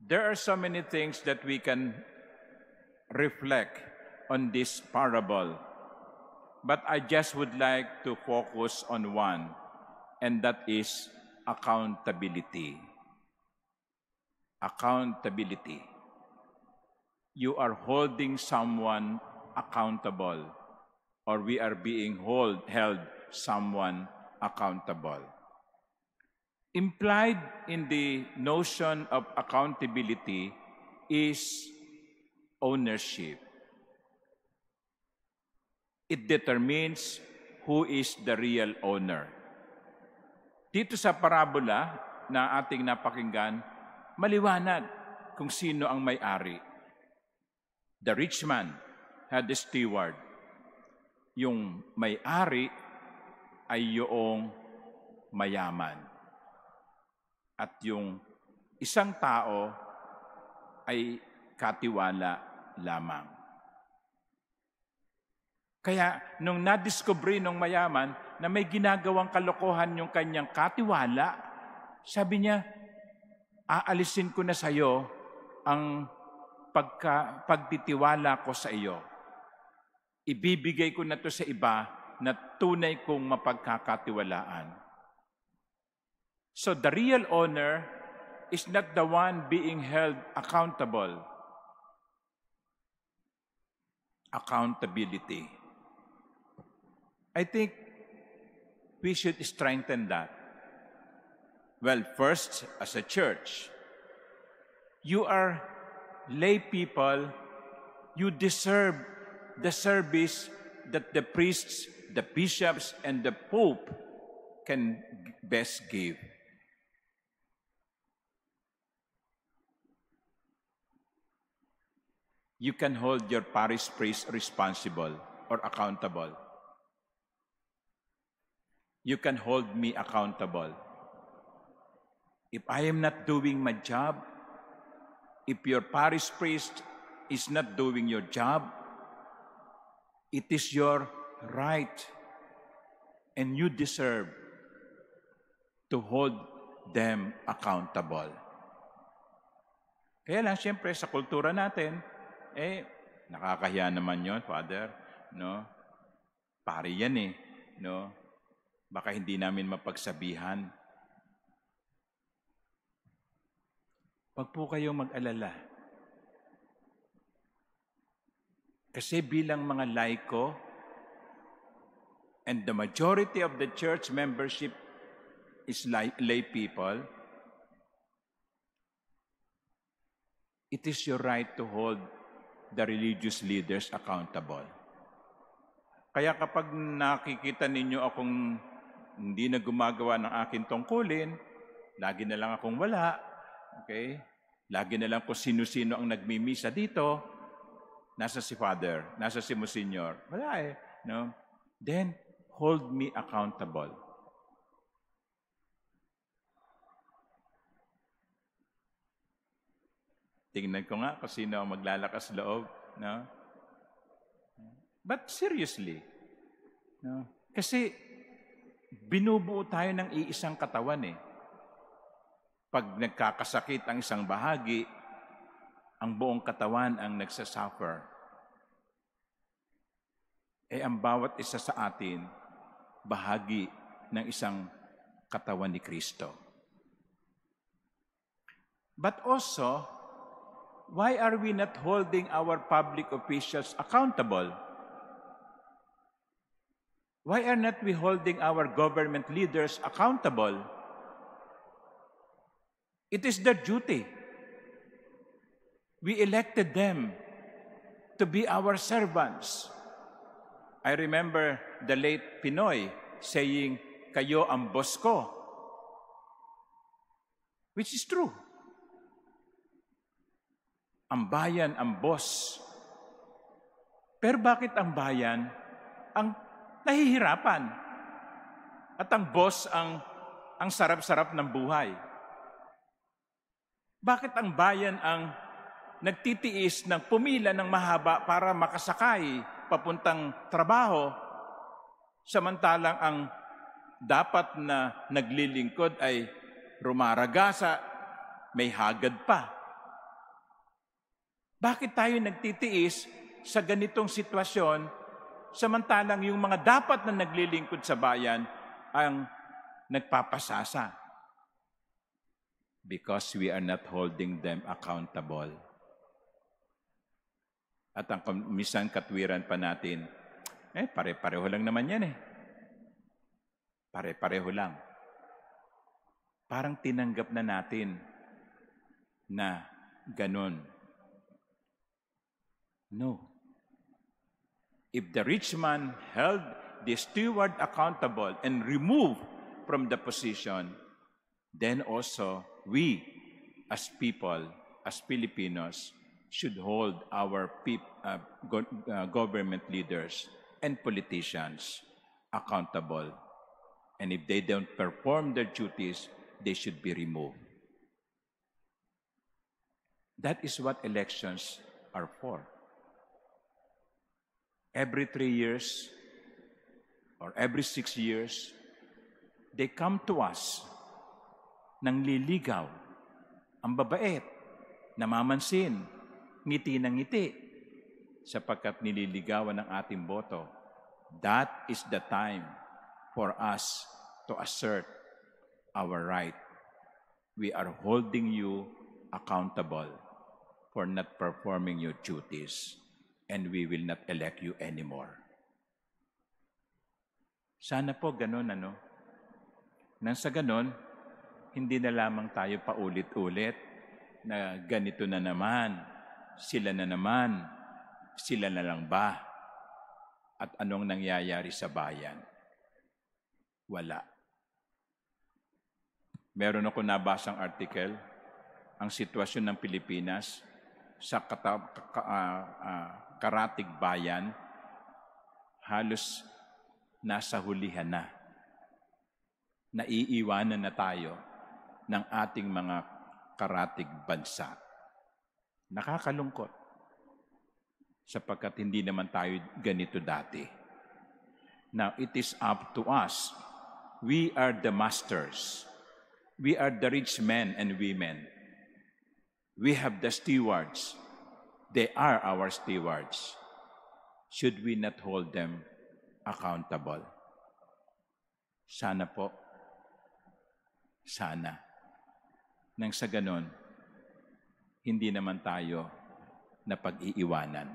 There are so many things that we can reflect on this parable, but I just would like to focus on one, and that is accountability. Accountability. You are holding someone accountable, or we are being held someone accountable. Implied in the notion of accountability is ownership. It determines who is the real owner. Dito sa parabola na ating napakinggan, maliwanag kung sino ang may-ari. The rich man had a steward. Yung may-ari ay yung mayaman. At yung isang tao ay katiwala lamang. Kaya nung nadiskubre nung mayaman na may ginagawang kalokohan yung kanyang katiwala, sabi niya, aalisin ko na sa iyo ang pagtitiwala ko sa iyo. Ibibigay ko na to sa iba na tunay kong mapagkakatiwalaan. So the real owner is not the one being held accountable. Accountability. I think we should strengthen that. Well, first, as a church, you are lay people, you deserve the service that the priests, the bishops, and the Pope can best give. You can hold your parish priest responsible or accountable. You can hold me accountable. If I am not doing my job, if your parish priest is not doing your job, it is your right and you deserve to hold them accountable. Kaya lang, siyempre, sa kultura natin, nakakahiya naman yon, Father, no? Pari yan no? Baka hindi namin mapagsabihan. Wag po kayong mag-alala. Kasi bilang mga laiko, and the majority of the church membership is lay people, it is your right to hold the religious leaders accountable. Kaya kapag nakikita ninyo akong hindi na gumagawa ng aking tungkulin, lagi na lang akong wala, okay? Lagi na lang kung sino-sino ang nagmimisa dito, nasa si Father, nasa si Monsignor, wala no? Then, hold me accountable. Tingnan ko nga kung sino ang maglalakas loob, no? But seriously, no? Kasi binubuo tayo ng iisang katawan Pag nagkakasakit ang isang bahagi, ang buong katawan ang nagsasuffer. Ang bawat isa sa atin, bahagi ng isang katawan ni Kristo. But also, why are we not holding our public officials accountable? Why are not we holding our government leaders accountable? It is their duty. We elected them to be our servants. I remember the late Pinoy saying, "Kayo ang boss ko." Which is true. Ang bayan ang boss. Pero bakit ang bayan ang nahihirapan? At ang boss ang sarap-sarap ng buhay? Bakit ang bayan ang nagtitiis ng pumila ng mahaba para makasakay papuntang trabaho, samantalang ang dapat na naglilingkod ay rumaragasa, may hagad pa, Bakit tayo nagtitiis sa ganitong sitwasyon samantalang yung mga dapat na naglilingkod sa bayan ang nagpapasasa? Because we are not holding them accountable. At ang minsan katwiran pa natin, pare-pareho lang naman yan eh. Pare-pareho lang. Parang tinanggap na natin na ganon. No. If the rich man held the steward accountable and removed from the position, then also we as people, as Filipinos, should hold our government leaders and politicians accountable. And if they don't perform their duties, they should be removed. That is what elections are for. Every 3 years or every 6 years, they come to us nang liligaw, ang babait, namamansin, ngiti ng ngiti, sapagkat nililigawan ng ating boto. That is the time for us to assert our right. We are holding you accountable for not performing your duties, and we will not elect you anymore. Sana po ganun, Nang sa ganun, hindi na lamang tayo paulit-ulit na ganito na naman, sila na lang ba? At anong nangyayari sa bayan? Wala. Meron ako nabasang article, ang sitwasyon ng Pilipinas sa karatig bayan, halos nasa hulihan na. Naiiwanan na tayo ng ating mga karatig bansa. Nakakalungkot, sapagkat hindi naman tayo ganito dati. Now, it is up to us. We are the masters. We are the rich men and women. We have the stewards. They are our stewards. Should we not hold them accountable? Sana po. Sana. Nang sa ganon, hindi naman tayo napag-iiwanan.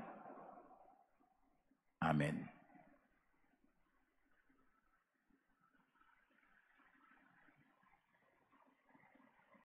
Amen.